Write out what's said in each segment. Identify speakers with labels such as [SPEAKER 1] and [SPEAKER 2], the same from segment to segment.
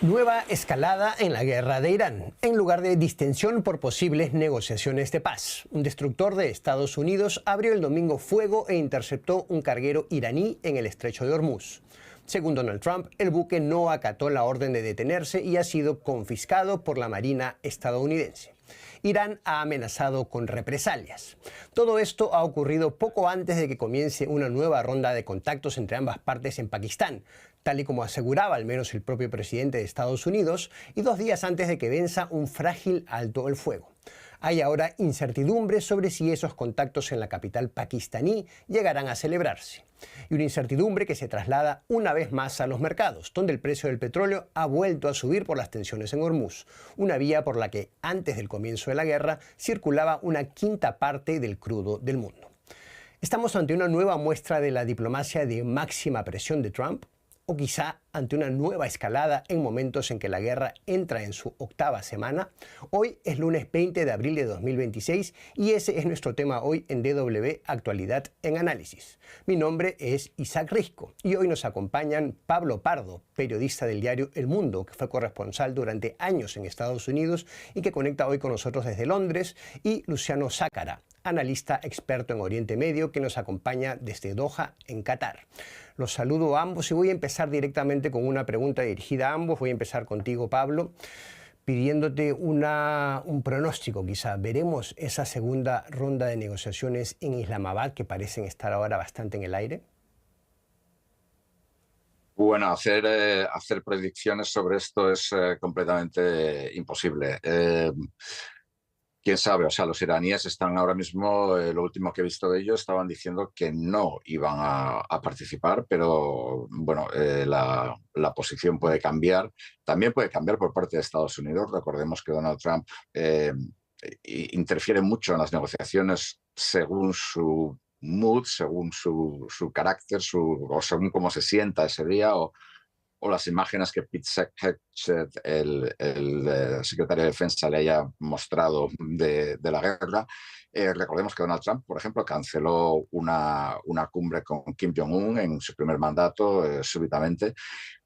[SPEAKER 1] Nueva escalada en la guerra de Irán, en lugar de distensión por posibles negociaciones de paz. Un destructor de Estados Unidos abrió el domingo fuego e interceptó un carguero iraní en el estrecho de Hormuz. Según Donald Trump, el buque no acató la orden de detenerse y ha sido confiscado por la Marina estadounidense. Irán ha amenazado con represalias. Todo esto ha ocurrido poco antes de que comience una nueva ronda de contactos entre ambas partes en Pakistán, tal y como aseguraba al menos el propio presidente de Estados Unidos, y 2 días antes de que venza un frágil alto el fuego. Hay ahora incertidumbre sobre si esos contactos en la capital pakistaní llegarán a celebrarse. Y una incertidumbre que se traslada una vez más a los mercados, donde el precio del petróleo ha vuelto a subir por las tensiones en Hormuz, una vía por la que antes del comienzo de la guerra circulaba una quinta parte del crudo del mundo. ¿Estamos ante una nueva muestra de la diplomacia de máxima presión de Trump? ¿O quizá ante una nueva escalada en momentos en que la guerra entra en su 8ª semana? Hoy es lunes 20 de abril de 2026 y ese es nuestro tema hoy en DW Actualidad en Análisis. Mi nombre es Isaac Risco y hoy nos acompañan Pablo Pardo, periodista del diario El Mundo, que fue corresponsal durante años en Estados Unidos y que conecta hoy con nosotros desde Londres, y Luciano Zácara, analista experto en Oriente Medio, que nos acompaña desde Doha, en Qatar. Los saludo a ambos y voy a empezar directamente con una pregunta dirigida a ambos. Voy a empezar contigo, Pablo, pidiéndote un pronóstico quizá. ¿Veremos esa segunda ronda de negociaciones en Islamabad, que parecen estar ahora bastante en el aire?
[SPEAKER 2] Bueno, hacer predicciones sobre esto es completamente imposible. Quién sabe, o sea, los iraníes están ahora mismo, lo último que he visto de ellos, estaban diciendo que no iban a participar, pero bueno, la posición puede cambiar. También puede cambiar por parte de Estados Unidos. Recordemos que Donald Trump interfiere mucho en las negociaciones según su mood, según su carácter, o según cómo se sienta ese día, o las imágenes que Pete Hegseth, el secretario de Defensa, le haya mostrado de la guerra. Recordemos que Donald Trump, por ejemplo, canceló una cumbre con Kim Jong-un en su primer mandato súbitamente,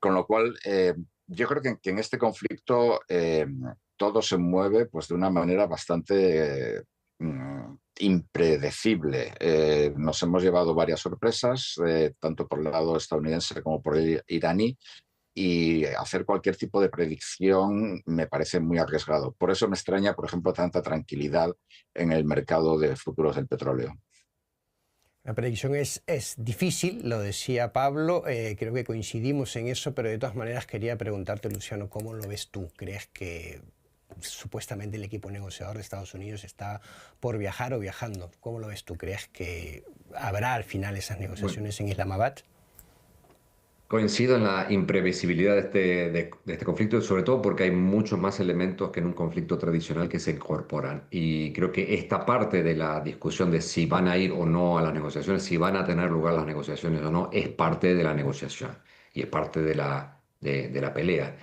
[SPEAKER 2] con lo cual yo creo que en este conflicto todo se mueve pues, de una manera bastante impredecible. Nos hemos llevado varias sorpresas, tanto por el lado estadounidense como por el iraní, y hacer cualquier tipo de predicción me parece muy arriesgado. Por eso me extraña, por ejemplo, tanta tranquilidad en el mercado de futuros del petróleo.
[SPEAKER 1] La predicción es difícil, lo decía Pablo, creo que coincidimos en eso, pero de todas maneras quería preguntarte, Luciano, ¿cómo lo ves tú? ¿Crees que supuestamente el equipo negociador de Estados Unidos está por viajar o viajando? ¿Cómo lo ves tú? ¿Crees que habrá al final esas negociaciones en Islamabad?
[SPEAKER 3] Coincido en la imprevisibilidad de este conflicto, sobre todo porque hay muchos más elementos que en un conflicto tradicional que se incorporan. Y creo que esta parte de la discusión de si van a ir o no a las negociaciones, si van a tener lugar las negociaciones o no, es parte de la negociación y es parte de la pelea.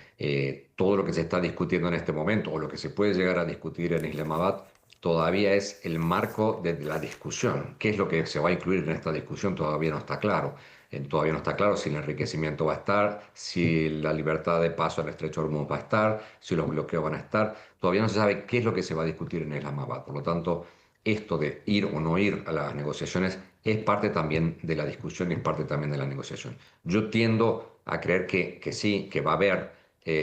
[SPEAKER 3] Todo lo que se está discutiendo en este momento o lo que se puede llegar a discutir en Islamabad todavía es el marco de la discusión. ¿Qué es lo que se va a incluir en esta discusión? Todavía no está claro. Todavía no está claro si el enriquecimiento va a estar, si la libertad de paso al estrecho de Hormuz va a estar, si los bloqueos van a estar. Todavía no se sabe qué es lo que se va a discutir en Islamabad. Por lo tanto, esto de ir o no ir a las negociaciones es parte también de la discusión y es parte también de la negociación. Yo tiendo a creer que sí, que va a haber,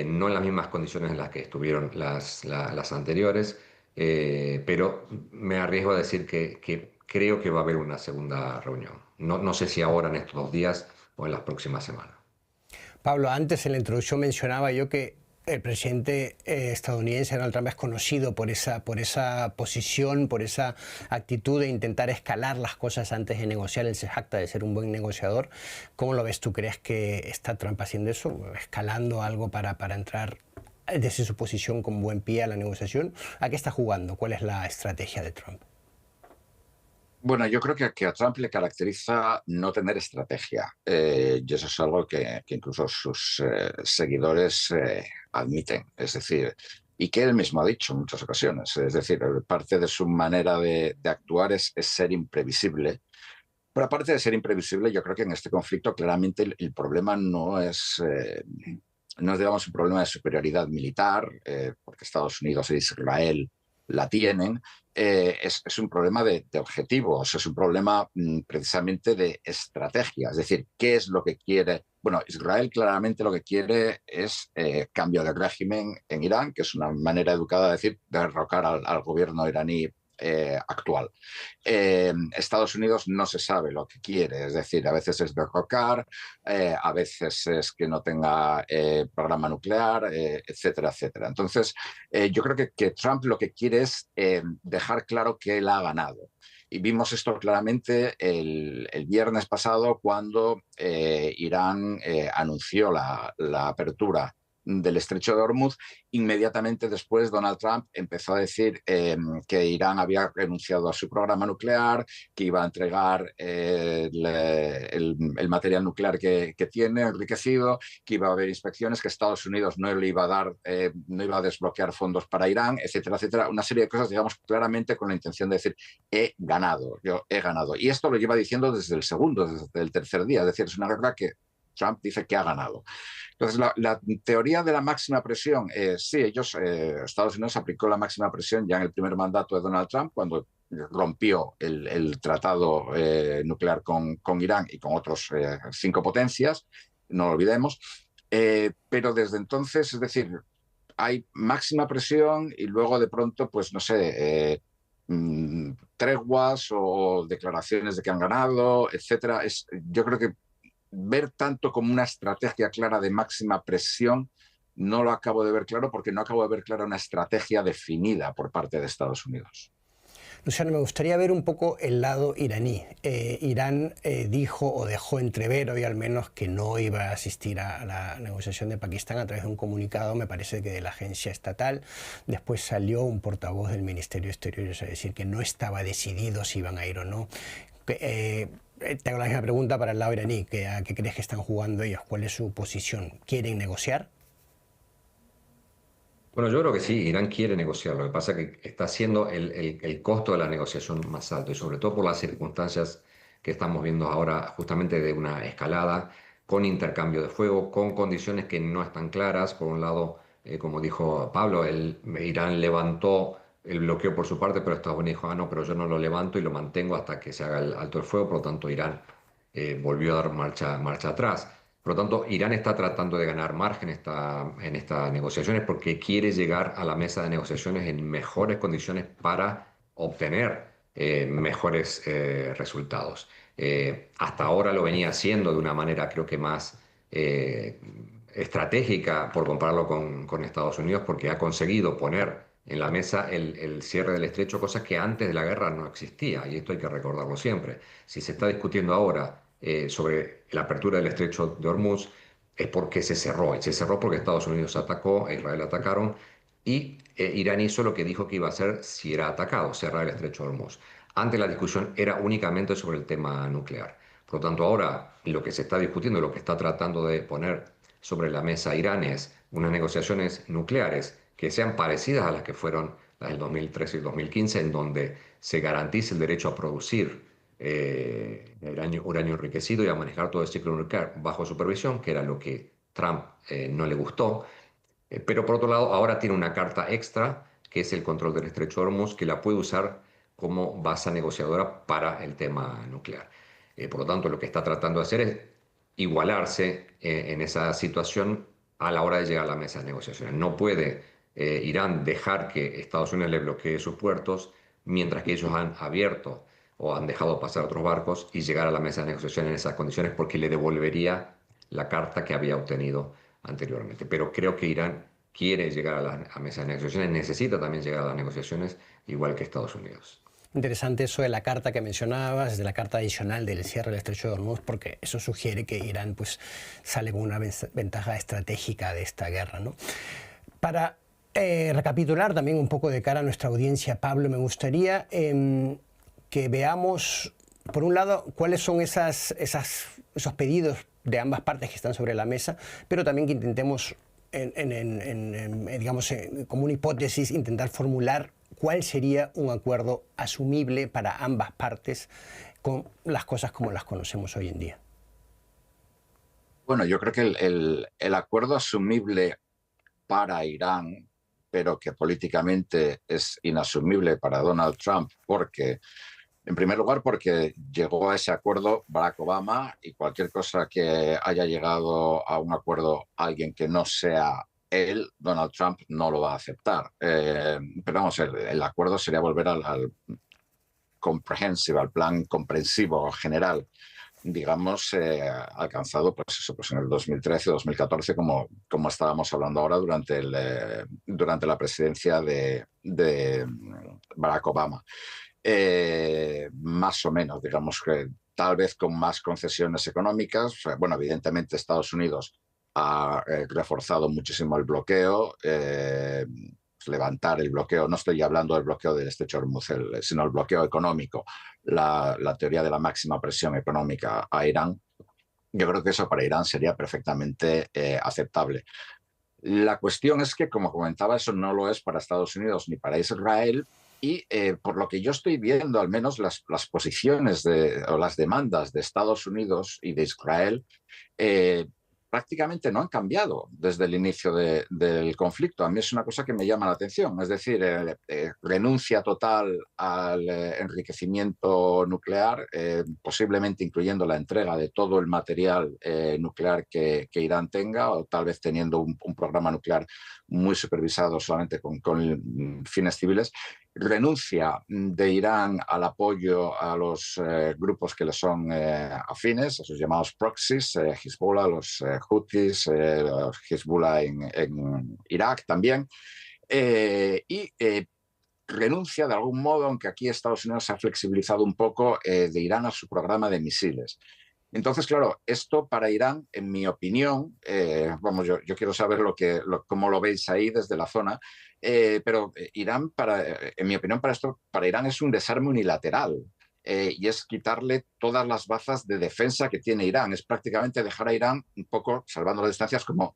[SPEAKER 3] no en las mismas condiciones en las que estuvieron las anteriores, pero me arriesgo a decir que creo que va a haber una segunda reunión. No sé si ahora en estos 2 días o en las próximas semanas.
[SPEAKER 1] Pablo, antes en la introducción mencionaba yo que el presidente estadounidense Donald Trump es conocido por esa posición, por esa actitud de intentar escalar las cosas antes de negociar. Él se jacta de ser un buen negociador. ¿Cómo lo ves tú? ¿Crees que está Trump haciendo eso? ¿Escalando algo para entrar desde su posición con buen pie a la negociación? ¿A qué está jugando? ¿Cuál es la estrategia de Trump?
[SPEAKER 2] Bueno, yo creo que a Trump le caracteriza no tener estrategia, y eso es algo que incluso sus seguidores admiten, es decir, y que él mismo ha dicho en muchas ocasiones, es decir, parte de su manera de actuar es ser imprevisible. Pero aparte de ser imprevisible, yo creo que en este conflicto claramente el problema no es no es, digamos, un problema de superioridad militar, porque Estados Unidos e Israel la tienen, es un problema de objetivos, es un problema precisamente de estrategia, es decir, ¿qué es lo que quiere? Bueno, Israel claramente lo que quiere es cambio de régimen en Irán, que es una manera educada de decir derrocar al gobierno iraní actual. Estados Unidos no se sabe lo que quiere, es decir, a veces es derrocar, a veces es que no tenga programa nuclear, etcétera, etcétera. Entonces, yo creo que Trump lo que quiere es dejar claro que él ha ganado. Y vimos esto claramente el viernes pasado cuando Irán anunció la apertura del estrecho de Hormuz. Inmediatamente después Donald Trump empezó a decir que Irán había renunciado a su programa nuclear, que iba a entregar el material nuclear que tiene enriquecido, que iba a haber inspecciones, que Estados Unidos no le iba a dar, no iba a desbloquear fondos para Irán, etcétera, etcétera. Una serie de cosas, digamos, claramente con la intención de decir, he ganado, yo he ganado. Y esto lo lleva diciendo desde el segundo, desde el tercer día. Es decir, es una guerra que Trump dice que ha ganado. Entonces, la teoría de la máxima presión, sí, Estados Unidos aplicó la máxima presión ya en el primer mandato de Donald Trump, cuando rompió el tratado nuclear con Irán y con otros 5 potencias, no lo olvidemos, pero desde entonces, es decir, hay máxima presión y luego de pronto, pues no sé, treguas o declaraciones de que han ganado, etcétera. Yo creo que ver tanto como una estrategia clara de máxima presión no lo acabo de ver claro, porque no acabo de ver clara una estrategia definida por parte de Estados Unidos.
[SPEAKER 1] Luciano, me gustaría ver un poco el lado iraní. Irán dijo o dejó entrever hoy al menos que no iba a asistir a la negociación de Pakistán a través de un comunicado, me parece que de la agencia estatal. Después salió un portavoz del Ministerio de Exteriores a decir que no estaba decidido si iban a ir o no. Te hago la misma pregunta para el lado iraní. ¿A qué crees que están jugando ellos? ¿Cuál es su posición? ¿Quieren negociar?
[SPEAKER 3] Bueno, yo creo que sí, Irán quiere negociar. Lo que pasa es que está haciendo el costo de la negociación más alto y sobre todo por las circunstancias que estamos viendo ahora, justamente de una escalada con intercambio de fuego, con condiciones que no están claras. Por un lado, como dijo Pablo, Irán levantó el bloqueo por su parte, pero Estados Unidos dijo, no, pero yo no lo levanto y lo mantengo hasta que se haga el alto el fuego. Por lo tanto, Irán volvió a dar marcha atrás. Por lo tanto, Irán está tratando de ganar margen en estas negociaciones porque quiere llegar a la mesa de negociaciones en mejores condiciones para obtener mejores resultados. Hasta ahora lo venía haciendo de una manera creo que más estratégica por compararlo con Estados Unidos, porque ha conseguido poner en la mesa el cierre del estrecho, cosa que antes de la guerra no existía, y esto hay que recordarlo siempre. Si se está discutiendo ahora sobre la apertura del estrecho de Hormuz, es porque se cerró, y se cerró porque Estados Unidos atacó, e Israel atacaron, y Irán hizo lo que dijo que iba a hacer si era atacado, cerrar el estrecho de Hormuz. Antes la discusión era únicamente sobre el tema nuclear. Por lo tanto, ahora lo que se está discutiendo, lo que está tratando de poner sobre la mesa Irán es unas negociaciones nucleares que sean parecidas a las que fueron las del 2013 y 2015, en donde se garantice el derecho a producir uranio enriquecido y a manejar todo el ciclo nuclear bajo supervisión, que era lo que Trump no le gustó. Pero por otro lado, ahora tiene una carta extra, que es el control del estrecho de Hormuz, que la puede usar como base negociadora para el tema nuclear. Por lo tanto, lo que está tratando de hacer es igualarse en esa situación a la hora de llegar a la mesa de negociaciones. No puede Irán dejar que Estados Unidos le bloquee sus puertos mientras que ellos han abierto o han dejado pasar otros barcos y llegar a la mesa de negociación en esas condiciones, porque le devolvería la carta que había obtenido anteriormente. Pero creo que Irán quiere llegar a la mesa de negociaciones, necesita también llegar a las negociaciones, igual que Estados Unidos.
[SPEAKER 1] Interesante eso de la carta que mencionabas, de la carta adicional del cierre del estrecho de Hormuz, porque eso sugiere que Irán pues, sale con una ventaja estratégica de esta guerra, ¿no? Para recapitular también un poco de cara a nuestra audiencia, Pablo, me gustaría que veamos, por un lado, cuáles son esos pedidos de ambas partes que están sobre la mesa, pero también que intentemos, digamos, como una hipótesis, intentar formular cuál sería un acuerdo asumible para ambas partes con las cosas como las conocemos hoy en día.
[SPEAKER 2] Bueno, yo creo que el acuerdo asumible para Irán, pero que políticamente es inasumible para Donald Trump, porque, en primer lugar, porque llegó a ese acuerdo Barack Obama y cualquier cosa que haya llegado a un acuerdo alguien que no sea él, Donald Trump, no lo va a aceptar. Pero vamos, el acuerdo sería volver al comprehensive, al plan comprensivo general, digamos, alcanzado pues eso, pues en el 2013-2014, como estábamos hablando ahora durante la presidencia de Barack Obama. Más o menos, digamos que tal vez con más concesiones económicas. Bueno, evidentemente Estados Unidos ha reforzado muchísimo el bloqueo, levantar el bloqueo, no estoy hablando del bloqueo del estrecho de Hormuz, sino el bloqueo económico, la teoría de la máxima presión económica a Irán. Yo creo que eso para Irán sería perfectamente aceptable. La cuestión es que, como comentaba, eso no lo es para Estados Unidos ni para Israel. Y por lo que yo estoy viendo, al menos las posiciones o las demandas de Estados Unidos y de Israel eh, prácticamente no han cambiado desde el inicio del conflicto. A mí es una cosa que me llama la atención. Es decir, renuncia total al enriquecimiento nuclear, posiblemente incluyendo la entrega de todo el material nuclear que Irán tenga, o tal vez teniendo un programa nuclear muy supervisado solamente con fines civiles. Renuncia de Irán al apoyo a los grupos que le son afines, a sus llamados proxies, Hezbollah, los Houthis, los Hezbollah en Irak también, y renuncia de algún modo, aunque aquí Estados Unidos ha flexibilizado un poco, de Irán a su programa de misiles. Entonces, claro, esto para Irán, en mi opinión, vamos, yo quiero saber cómo lo veis ahí desde la zona, pero Irán, en mi opinión, para Irán es un desarme unilateral. Y es quitarle todas las bazas de defensa que tiene Irán. Es prácticamente dejar a Irán un poco, salvando las distancias, como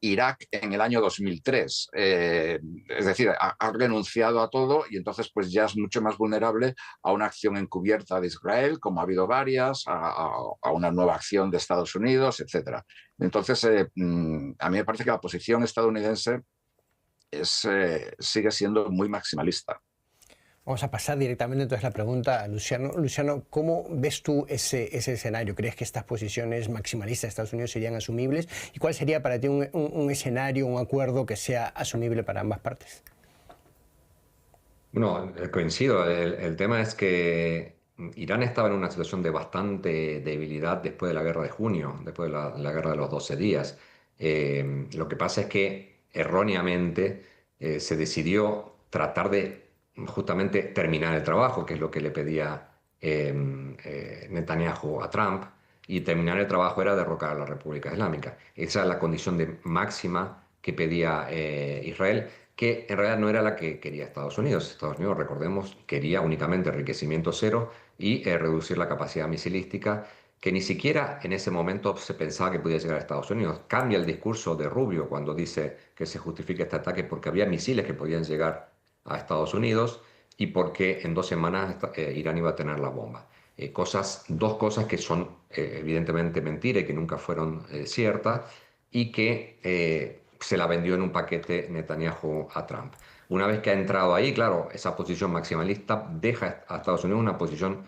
[SPEAKER 2] Irak en el año 2003. Es decir, ha renunciado a todo y entonces pues ya es mucho más vulnerable a una acción encubierta de Israel, como ha habido varias, a una nueva acción de Estados Unidos, etcétera. Entonces, a mí me parece que la posición estadounidense sigue siendo muy maximalista.
[SPEAKER 1] Vamos a pasar directamente entonces la pregunta a Luciano. Luciano, ¿cómo ves tú ese escenario? ¿Crees que estas posiciones maximalistas de Estados Unidos serían asumibles? ¿Y cuál sería para ti un escenario, un acuerdo que sea asumible para ambas partes?
[SPEAKER 3] Bueno, coincido. El tema es que Irán estaba en una situación de bastante debilidad después de la guerra de junio, después de la guerra de los 12 días. Lo que pasa es que erróneamente se decidió tratar de justamente terminar el trabajo, que es lo que le pedía Netanyahu a Trump, y terminar el trabajo era derrocar a la República Islámica. Esa es la condición máxima que pedía Israel, que en realidad no era la que quería Estados Unidos. Estados Unidos, recordemos, quería únicamente enriquecimiento cero y reducir la capacidad misilística, que ni siquiera en ese momento se pensaba que podía llegar a Estados Unidos. Cambia el discurso de Rubio cuando dice que se justifica este ataque porque había misiles que podían llegar a Estados Unidos y porque en 2 semanas Irán iba a tener la bomba. Dos cosas que son evidentemente mentiras y que nunca fueron ciertas y que se la vendió en un paquete Netanyahu a Trump. Una vez que ha entrado ahí, claro, esa posición maximalista deja a Estados Unidos en una posición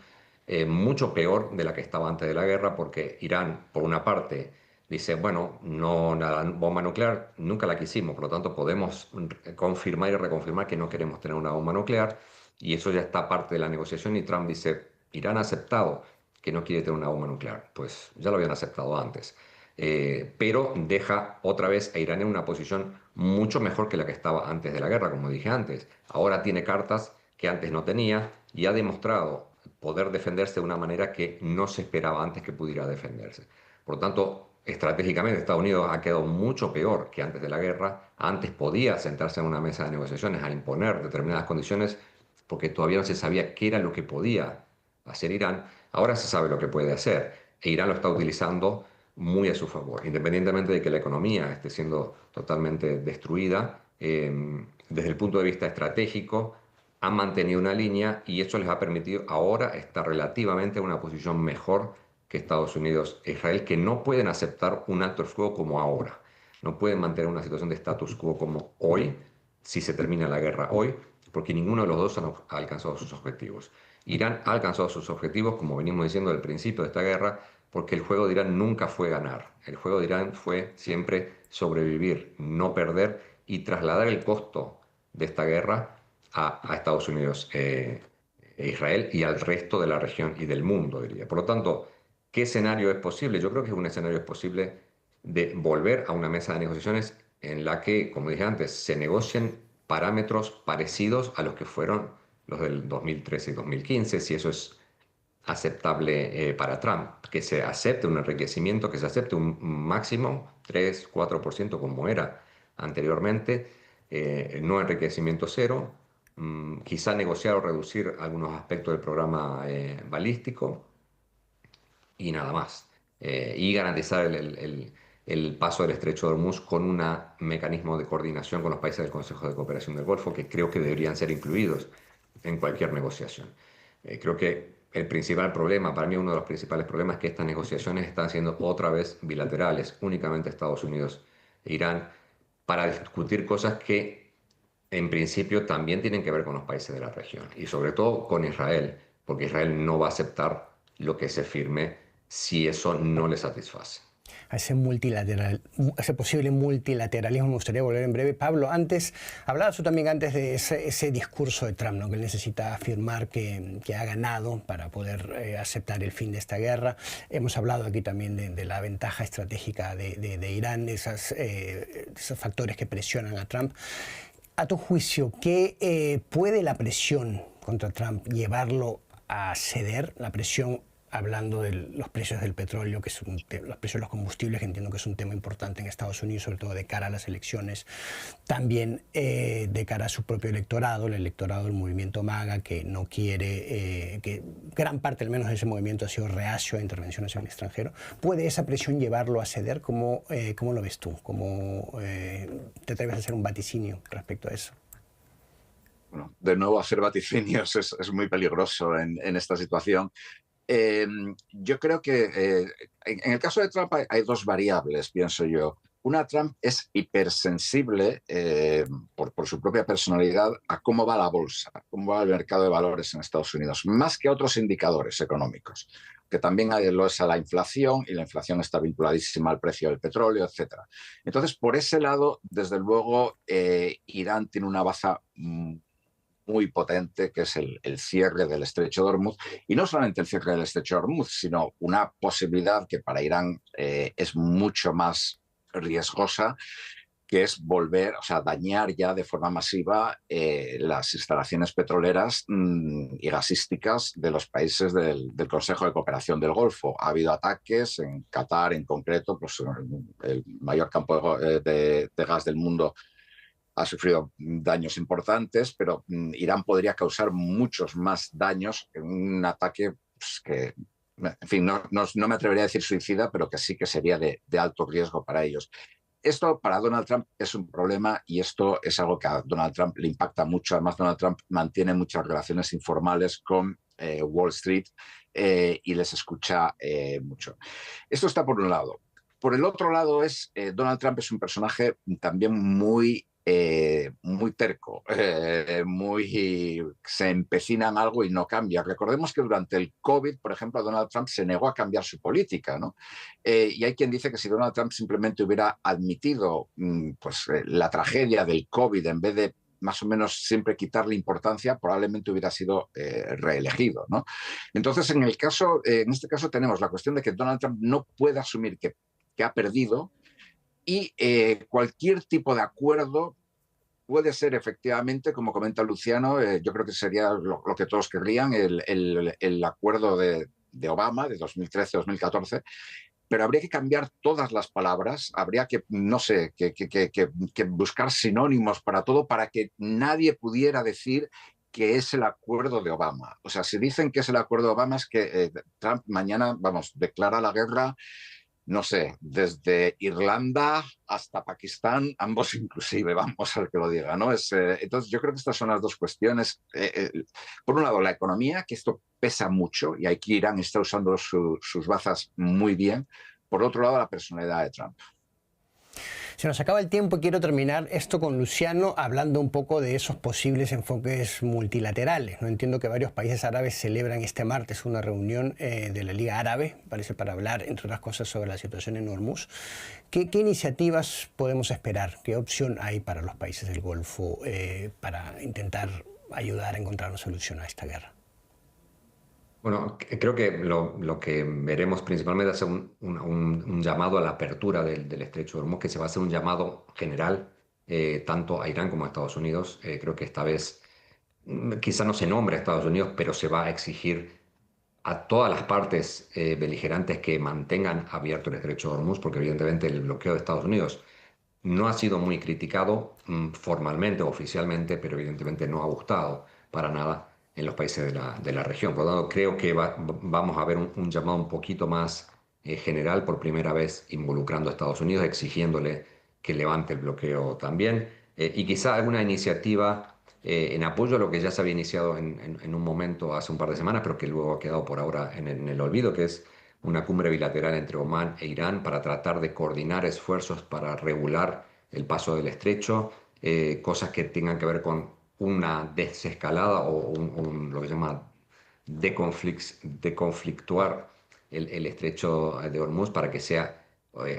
[SPEAKER 3] mucho peor de la que estaba antes de la guerra, porque Irán, por una parte, dice, bueno, no, la bomba nuclear nunca la quisimos, por lo tanto podemos confirmar y reconfirmar que no queremos tener una bomba nuclear, y eso ya está parte de la negociación, y Trump dice, Irán ha aceptado que no quiere tener una bomba nuclear, pues ya lo habían aceptado antes. Pero deja otra vez a Irán en una posición mucho mejor que la que estaba antes de la guerra, como dije antes. Ahora tiene cartas que antes no tenía y ha demostrado poder defenderse de una manera que no se esperaba antes que pudiera defenderse. Por lo tanto, estratégicamente Estados Unidos ha quedado mucho peor que antes de la guerra. Antes podía sentarse en una mesa de negociaciones a imponer determinadas condiciones porque todavía no se sabía qué era lo que podía hacer Irán. Ahora se sabe lo que puede hacer e Irán lo está utilizando muy a su favor, independientemente de que la economía esté siendo totalmente destruida. Desde el punto de vista estratégico, han mantenido una línea y eso les ha permitido ahora estar relativamente en una posición mejor que Estados Unidos e Israel, que no pueden aceptar un alto el fuego como ahora. No pueden mantener una situación de status quo como hoy, si se termina la guerra hoy, porque ninguno de los dos ha alcanzado sus objetivos. Irán ha alcanzado sus objetivos, como venimos diciendo al principio de esta guerra, porque el juego de Irán nunca fue ganar. El juego de Irán fue siempre sobrevivir, no perder y trasladar el costo de esta guerra a Estados Unidos e Israel y al resto de la región y del mundo, diría. Por lo tanto, ¿qué escenario es posible? Yo creo que un escenario es posible de volver a una mesa de negociaciones en la que, como dije antes, se negocien parámetros parecidos a los que fueron los del 2013 y 2015, si eso es aceptable para Trump, que se acepte un enriquecimiento, que se acepte un máximo 3-4% como era anteriormente, no enriquecimiento cero, quizá negociar o reducir algunos aspectos del programa balístico y nada más. Y garantizar el paso del estrecho de Hormuz con un mecanismo de coordinación con los países del Consejo de Cooperación del Golfo, que creo que deberían ser incluidos en cualquier negociación. Creo que el principal problema, para mí uno de los principales problemas, es que estas negociaciones están siendo otra vez bilaterales, únicamente Estados Unidos e Irán, para discutir cosas que en principio también tienen que ver con los países de la región y sobre todo con Israel, porque Israel no va a aceptar lo que se firme si eso no le satisface.
[SPEAKER 1] A ese posible multilateralismo me gustaría volver en breve. Pablo, hablabas tú también antes de ese discurso de Trump, ¿no? Que él necesita afirmar que ha ganado para poder aceptar el fin de esta guerra. Hemos hablado aquí también de la ventaja estratégica de Irán, esos factores que presionan a Trump. A tu juicio, ¿qué puede la presión contra Trump llevarlo a ceder? La presión, hablando de los precios del petróleo, que es los precios de los combustibles, que entiendo que es un tema importante en Estados Unidos, sobre todo de cara a las elecciones, también de cara a su propio electorado, el electorado del movimiento MAGA, que no quiere, que gran parte al menos de ese movimiento ha sido reacio a intervenciones en el extranjero. ¿Puede esa presión llevarlo a ceder? ¿Cómo lo ves tú? ¿Cómo te atreves a hacer un vaticinio respecto a eso?
[SPEAKER 2] Bueno, de nuevo, hacer vaticinios es muy peligroso en esta situación. Yo creo que en el caso de Trump hay dos variables, pienso yo. Una, Trump es hipersensible por su propia personalidad a cómo va la bolsa, cómo va el mercado de valores en Estados Unidos, más que a otros indicadores económicos, que también lo es a la inflación, y la inflación está vinculadísima al precio del petróleo, etc. Entonces, por ese lado, desde luego, Irán tiene una baza muy potente, que es el cierre del estrecho de Hormuz, y no solamente el cierre del estrecho de Hormuz, sino una posibilidad que para Irán es mucho más riesgosa, que es volver, o sea, dañar ya de forma masiva las instalaciones petroleras y gasísticas de los países del Consejo de Cooperación del Golfo. Ha habido ataques en Qatar, en concreto, pues, el mayor campo de gas del mundo ha sufrido daños importantes, pero Irán podría causar muchos más daños en un ataque pues, que, en fin, no me atrevería a decir suicida, pero que sí que sería de alto riesgo para ellos. Esto para Donald Trump es un problema, y esto es algo que a Donald Trump le impacta mucho. Además, Donald Trump mantiene muchas relaciones informales con Wall Street y les escucha mucho. Esto está por un lado. Por el otro lado, Donald Trump es un personaje también muy terco, se empecina en algo y no cambia. Recordemos que durante el COVID, por ejemplo, Donald Trump se negó a cambiar su política, ¿no? Y hay quien dice que si Donald Trump simplemente hubiera admitido la tragedia del COVID, en vez de más o menos siempre quitarle importancia, probablemente hubiera sido reelegido, ¿no? Entonces, en este caso tenemos la cuestión de que Donald Trump no puede asumir que ha perdido, y cualquier tipo de acuerdo puede ser efectivamente, como comenta Luciano, yo creo que sería lo que todos querrían, el acuerdo de Obama de 2013-2014, pero habría que cambiar todas las palabras, habría que, no sé, que buscar sinónimos para todo, para que nadie pudiera decir que es el acuerdo de Obama. O sea, si dicen que es el acuerdo de Obama, es que Trump mañana, declara la guerra, no sé, desde Irlanda hasta Pakistán, ambos inclusive, vamos a ver que lo diga, ¿no? Entonces yo creo que estas son las dos cuestiones. Por un lado, la economía, que esto pesa mucho y aquí Irán está usando sus bazas muy bien. Por otro lado, la personalidad de Trump.
[SPEAKER 1] Se nos acaba el tiempo y quiero terminar esto con Luciano hablando un poco de esos posibles enfoques multilaterales. No entiendo que varios países árabes celebran este martes una reunión de la Liga Árabe, parece para hablar, entre otras cosas, sobre la situación en Hormuz. ¿Qué iniciativas podemos esperar? ¿Qué opción hay para los países del Golfo para intentar ayudar a encontrar una solución a esta guerra?
[SPEAKER 3] Bueno, creo que lo que veremos principalmente es un llamado a la apertura del estrecho de Hormuz, que se va a hacer un llamado general, tanto a Irán como a Estados Unidos. Creo que esta vez quizá no se nombre a Estados Unidos, pero se va a exigir a todas las partes beligerantes que mantengan abierto el estrecho de Hormuz, porque evidentemente el bloqueo de Estados Unidos no ha sido muy criticado formalmente, oficialmente, pero evidentemente no ha gustado para nada en los países de la región. Por lo tanto, creo que vamos a ver un llamado un poquito más general por primera vez involucrando a Estados Unidos, exigiéndole que levante el bloqueo también, y quizá alguna iniciativa en apoyo a lo que ya se había iniciado en un momento hace un par de semanas, pero que luego ha quedado por ahora en el olvido, que es una cumbre bilateral entre Omán e Irán para tratar de coordinar esfuerzos para regular el paso del estrecho, cosas que tengan que ver con una desescalada o lo que se llama deconflictuar el estrecho de Hormuz para que sea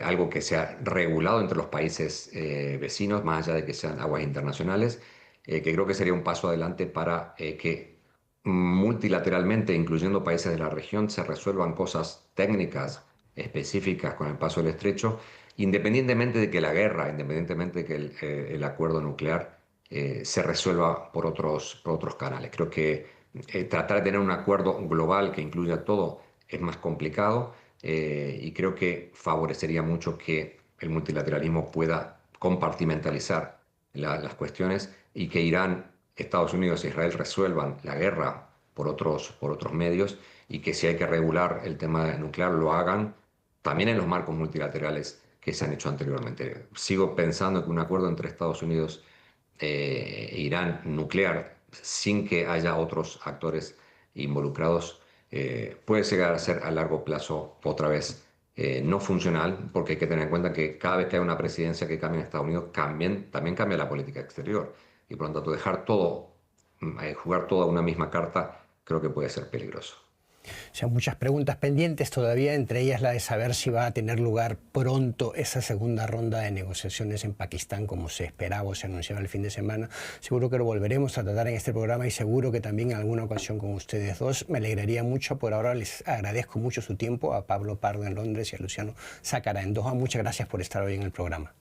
[SPEAKER 3] algo que sea regulado entre los países vecinos, más allá de que sean aguas internacionales, que creo que sería un paso adelante para que multilateralmente, incluyendo países de la región, se resuelvan cosas técnicas específicas con el paso del estrecho, independientemente de que la guerra, independientemente de que el acuerdo nuclear se resuelva por otros canales. Creo que tratar de tener un acuerdo global que incluya todo es más complicado, y creo que favorecería mucho que el multilateralismo pueda compartimentalizar las cuestiones y que Irán, Estados Unidos e Israel resuelvan la guerra por otros medios, y que si hay que regular el tema nuclear lo hagan también en los marcos multilaterales que se han hecho anteriormente. Sigo pensando que un acuerdo entre Estados Unidos e Irán nuclear, sin que haya otros actores involucrados, puede llegar a ser a largo plazo otra vez no funcional, porque hay que tener en cuenta que cada vez que hay una presidencia que cambia en Estados Unidos, también cambia la política exterior. Y por lo tanto, dejar todo, jugar toda una misma carta, creo que puede ser peligroso.
[SPEAKER 1] O sea, muchas preguntas pendientes todavía, entre ellas la de saber si va a tener lugar pronto esa segunda ronda de negociaciones en Pakistán, como se esperaba o se anunciaba el fin de semana. Seguro que lo volveremos a tratar en este programa y seguro que también en alguna ocasión con ustedes dos. Me alegraría mucho. Por ahora les agradezco mucho su tiempo, a Pablo Pardo en Londres y a Luciano Sácara en Doha. Muchas gracias por estar hoy en el programa.